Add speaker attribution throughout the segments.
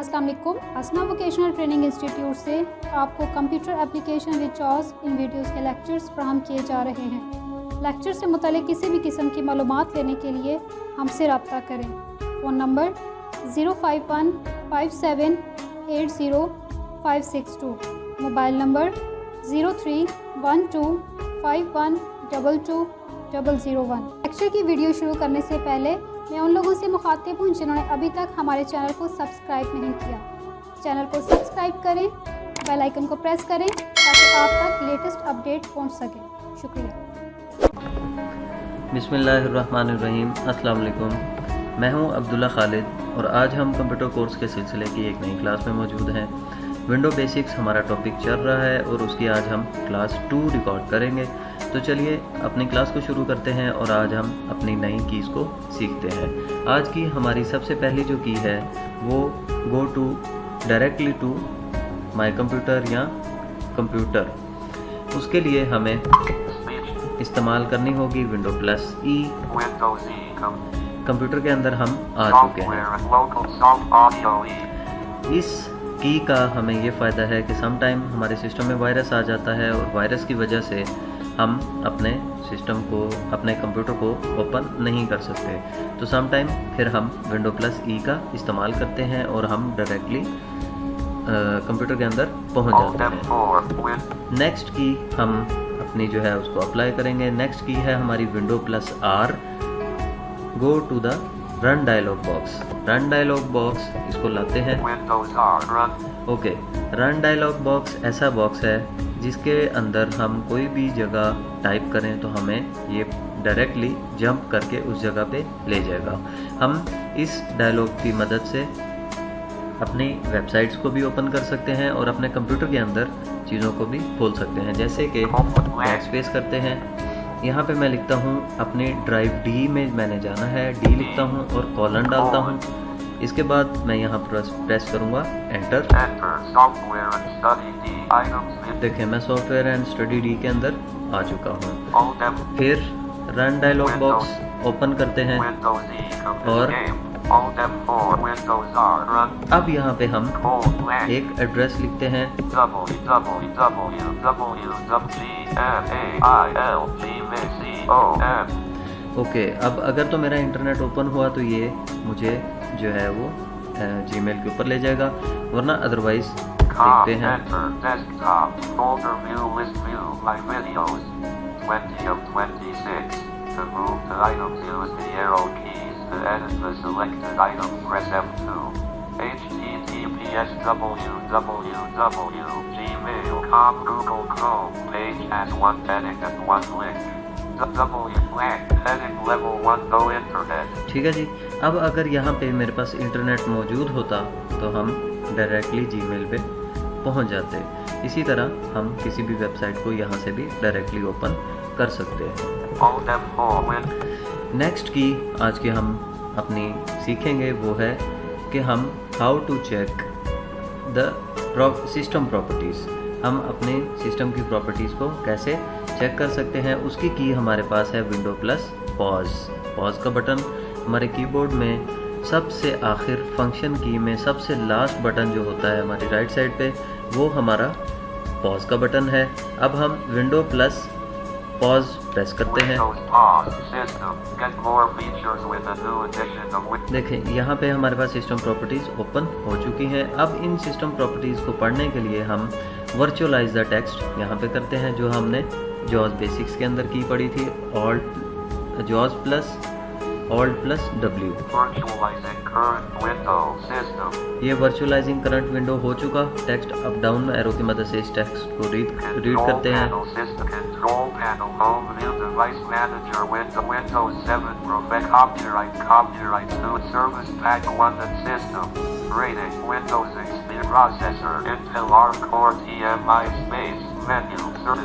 Speaker 1: अस्सलाम वालेकुम। असना वोकेशनल ट्रेनिंग इंस्टीट्यूट से आपको कंप्यूटर एप्लीकेशन विद जॉस इन वीडियोज़ के लेक्चर्स फराहम किए जा रहे हैं। लेक्चर से मुतालिक किसी भी किस्म की मालूमात लेने के लिए हमसे रब्ता करें। Phone number 05157805562, mobile number 0312512201। Lecture की वीडियो शुरू करने से पहले मैं उन लोगों से मुखातिब हूँ जिन्होंने अभी तक हमारे चैनल को सब्सक्राइब नहीं किया। चैनल को सब्सक्राइब करें, बेल आइकन को प्रेस करें ताकि आप तक लेटेस्ट अपडेट पहुँच सके। शुक्रिया।
Speaker 2: बिस्मिल्लाहिर्रहमानिर्रहीम। अस्सलाम वालेकुम। मैं हूं अब्दुल्ला खालिद और आज हम कंप्यूटर कोर्स के सिलसिले की एक नई क्लास में मौजूद हैं। विंडो बेसिक्स हमारा टॉपिक चल रहा है और उसकी आज हम क्लास 2 रिकॉर्ड करेंगे। तो चलिए अपनी क्लास को शुरू करते हैं और आज हम अपनी नई कीज़ को सीखते हैं। आज की हमारी सबसे पहली जो की है वो go to directly to my computer या कंप्यूटर। उसके लिए हमें इस्तेमाल करनी होगी विंडो प्लस ई। कंप्यूटर के अंदर हम आ चुके हैं। इस की का हमें ये फ़ायदा है कि सम टाइम हमारे सिस्टम में वायरस आ जाता है और वायरस की वजह से हम अपने सिस्टम को, अपने कंप्यूटर को ओपन नहीं कर सकते। तो सम टाइम फिर हम विंडो प्लस ई का इस्तेमाल करते हैं और हम डायरेक्टली कंप्यूटर के अंदर पहुंच जाते हैं। नेक्स्ट की हम अपनी जो है उसको अप्लाई करेंगे। नेक्स्ट की है हमारी window plus R. Go to the run dialog box. Run dialog box इसको लाते हैं। ओके, रन डायलॉग बॉक्स ऐसा बॉक्स है जिसके अंदर हम कोई भी जगह टाइप करें तो हमें ये डायरेक्टली जंप करके उस जगह पे ले जाएगा। हम इस डायलॉग की मदद से अपनी वेबसाइट्स को भी ओपन कर सकते हैं और अपने कंप्यूटर के अंदर चीज़ों को भी खोल सकते हैं। जैसे कि बैकस्पेस करते हैं, यहाँ पे मैं लिखता हूँ अपनी ड्राइव डी में मैंने जाना है, डी लिखता हूँ और कॉलन डालता हूँ। इसके बाद मैं यहाँ प्रेस करूँगा एंटर। देखें मैं सॉफ्टवेयर एंड स्टडी डी के अंदर आ चुका हूँ। फिर रन डायलॉग बॉक्स ओपन करते हैं और अब यहाँ पे हम एक एड्रेस लिखते हैं। ओके, अब अगर तो मेरा इंटरनेट ओपन हुआ तो ये मुझे जो है वो जीमेल के ऊपर ले जाएगा, वरना अदरवाइज देखते हैं।
Speaker 3: To edit the selected item, press F2. https://gmail.com. Google Chrome page has one edit and one link. Edit level 1 no internet.
Speaker 2: ठीक है जी। अब अगर यहाँ पे मेरे पास इंटरनेट मौजूद होता तो हम डायरेक्टली जीमेल पे पहुँच जाते। इसी तरह हम किसी भी वेबसाइट को यहाँ से भी डायरेक्टली ओपन कर सकते हैं। नेक्स्ट की आज के हम अपनी सीखेंगे वो है कि हम how to check the system properties. हम अपने सिस्टम की प्रॉपर्टीज़ को कैसे चेक कर सकते हैं। उसकी की हमारे पास है विंडो प्लस पॉज। पॉज का बटन हमारे कीबोर्ड में सबसे आखिर फंक्शन की में सबसे लास्ट बटन जो होता है हमारी राइट साइड पे, वो हमारा पॉज का बटन है। अब हम विंडो प्लस पॉज प्रेस करते हैं। देखें यहाँ पे हमारे पास सिस्टम प्रॉपर्टीज़ ओपन हो चुकी हैं। अब इन सिस्टम प्रॉपर्टीज़ को पढ़ने के लिए हम वर्चुअलाइज द टेक्स्ट यहाँ पे करते हैं, जो हमने जॉस बेसिक्स के अंदर की पढ़ी थी। जॉस प्लस W। ये वर्चुअलाइजिंग करंट विंडो हो चुका। टेक्स्ट अप डाउन एरो की मदद से इस टेक्स्ट को रीड करते हैं।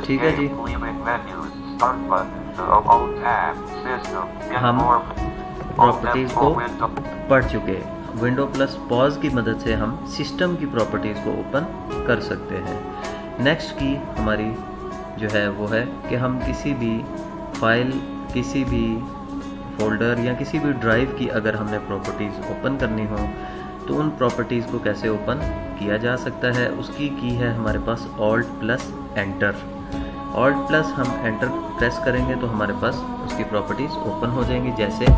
Speaker 2: ठीक है जी। हम प्रॉपर्टीज़ को पढ़ चुके। विंडो प्लस पॉज की मदद से हम सिस्टम की प्रॉपर्टीज़ को ओपन कर सकते हैं। नेक्स्ट की हमारी जो है वो है कि हम किसी भी फाइल, किसी भी फोल्डर या किसी भी ड्राइव की अगर हमने प्रॉपर्टीज़ ओपन करनी हो तो उन प्रॉपर्टीज़ को कैसे ओपन किया जा सकता है, उसकी की है हमारे पास Alt+Enter। Alt+ हम एंटर प्रेस करेंगे तो हमारे पास उसकी प्रॉपर्टीज़ ओपन हो जाएंगी। जैसे
Speaker 3: J.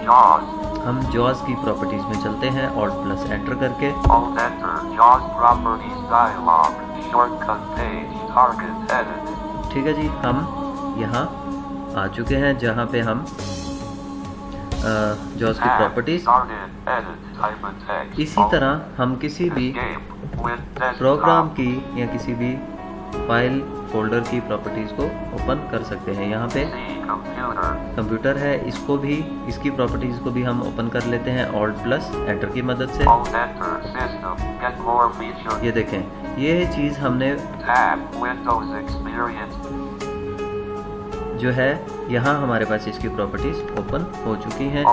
Speaker 3: JAWS.
Speaker 2: हम JAWS की प्रॉपर्टीज़ में चलते हैं Alt+Enter करके।
Speaker 3: Alt-Enter. JAWS Properties Dialog. Shortcut Page. Target Edit.
Speaker 2: ठीक है जी, हम यहाँ आ चुके हैं जहाँ पे हम JAWS की
Speaker 3: Tab.
Speaker 2: Properties.
Speaker 3: Target Edit. Type of text.
Speaker 2: इसी तरह हम किसी भी
Speaker 3: Escape. With desktop.
Speaker 2: प्रोग्राम की या किसी भी फाइल फोल्डर की प्रॉपर्टीज़ को ओपन कर सकते हैं। यहाँ पे
Speaker 3: C. Computer.
Speaker 2: कंप्यूटर है, इसको भी, इसकी प्रॉपर्टीज़ को भी हम ओपन कर लेते हैं Alt+Enter की मदद से।
Speaker 3: Alt-Enter. System. Get more features.
Speaker 2: ये देखें, ये चीज़ हमने
Speaker 3: Tab. Windows Experience.
Speaker 2: जो है यहाँ हमारे पास इसकी प्रॉपर्टीज़ ओपन हो चुकी हैं।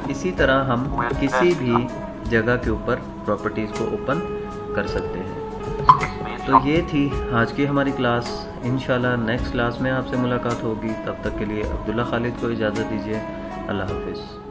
Speaker 2: इसी तरह हम किसी भी जगह के ऊपर प्रॉपर्टीज़ को ओपन कर सकते हैं। तो ये थी आज की हमारी क्लास। इंशाल्लाह नेक्स्ट क्लास में आपसे मुलाकात होगी। तब तक के लिए अब्दुल्ला खालिद को इजाज़त दीजिए। अल्लाह हाफिज़।